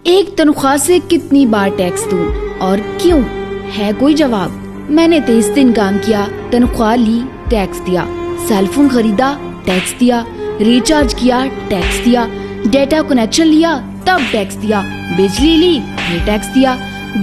ایک تنخواہ سے کتنی بار ٹیکس دوں اور کیوں؟ ہے کوئی جواب؟ میں نے 23 دن کام کیا، تنخواہ لی، ٹیکس دیا، سیل فون خریدا، ٹیکس دیا، ریچارج کیا، ٹیکس دیا، ڈیٹا کنیکشن لیا، تب ٹیکس دیا، بجلی لی، پھر ٹیکس دیا،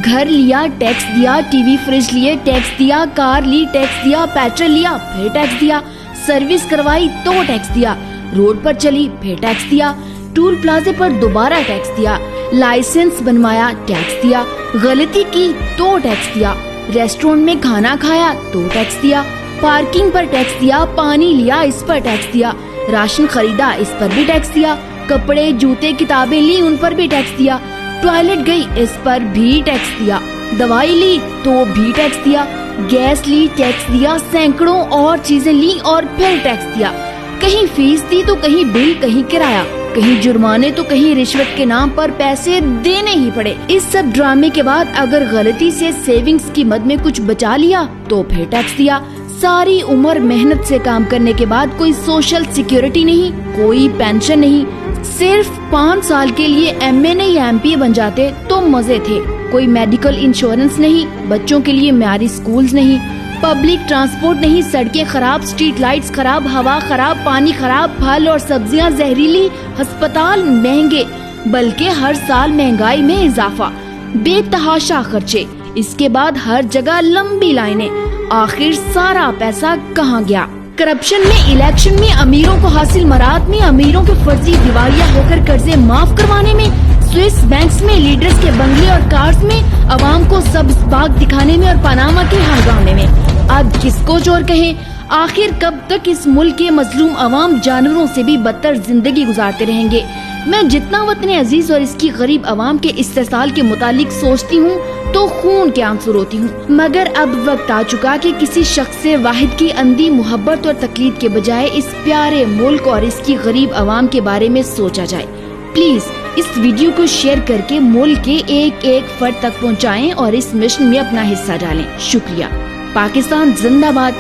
گھر لیا، ٹیکس دیا، ٹی وی فریج لیے، ٹیکس دیا، کار لی، ٹیکس دیا، پیٹرول لیا، پھر ٹیکس دیا، سروس کروائی تو ٹیکس دیا، روڈ پر چلی پھر ٹیکس دیا، ٹول پلازے پر دوبارہ ٹیکس دیا، لائسنس بنوایا، ٹیکس دیا، غلطی کی تو ٹیکس دیا، ریسٹورینٹ میں کھانا کھایا تو ٹیکس دیا، پارکنگ پر ٹیکس دیا، پانی لیا اس پر ٹیکس دیا، راشن خریدا اس پر بھی ٹیکس دیا، کپڑے جوتے کتابیں لی ان پر بھی ٹیکس دیا، ٹوائلٹ گئی اس پر بھی ٹیکس دیا، دوائی لی تو بھی ٹیکس دیا، گیس لی ٹیکس دیا، سینکڑوں اور چیزیں لی اور پھر ٹیکس دیا، کہیں فیس دی تو کہیں بل، کہیں کرایہ، کہیں جرمانے تو کہیں رشوت کے نام پر پیسے دینے ہی پڑے۔ اس سب ڈرامے کے بعد اگر غلطی سے سیونگز کی مد میں کچھ بچا لیا تو پھر ٹیکس دیا۔ ساری عمر محنت سے کام کرنے کے بعد کوئی سوشل سیکیورٹی نہیں، کوئی پینشن نہیں، صرف 5 سال کے لیے ایم اے نہیں ایم پی اے بن جاتے تو مزے تھے، کوئی میڈیکل انشورنس نہیں، بچوں کے لیے معیاری سکولز نہیں، پبلک ٹرانسپورٹ نہیں، سڑکیں خراب، سٹریٹ لائٹس خراب، ہوا خراب، پانی خراب، پھل اور سبزیاں زہریلی، ہسپتال مہنگے، بلکہ ہر سال مہنگائی میں اضافہ، بے تحاشا خرچے، اس کے بعد ہر جگہ لمبی لائنیں، آخر سارا پیسہ کہاں گیا؟ کرپشن میں، الیکشن میں، امیروں کو حاصل مراد میں، امیروں کے فرضی دیوالیہ ہو کر قرضے معاف کروانے میں، سوئس بینکس میں، لیڈرز کے بنگلے اور کارز میں، عوام کو سبز باغ دکھانے میں اور پاناما کے ہنگامے میں۔ اب کس کو چور کہیں؟ آخر کب تک اس ملک کے مظلوم عوام جانوروں سے بھی بدتر زندگی گزارتے رہیں گے؟ میں جتنا وطن عزیز اور اس کی غریب عوام کے استحصال کے متعلق سوچتی ہوں تو خون کے آنسو روتی ہوں، مگر اب وقت آ چکا کہ کسی شخص واحد کی اندھی محبت اور تقلید کے بجائے اس پیارے ملک اور اس کی غریب عوام کے بارے میں سوچا جائے۔ پلیز اس ویڈیو کو شیئر کر کے ملک کے ایک ایک فرد تک پہنچائیں اور اس مشن میں اپنا حصہ ڈالیں۔ شکریہ۔ پاکستان زندہ باد،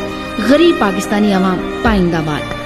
غریب پاکستانی عوام پائندہ باد۔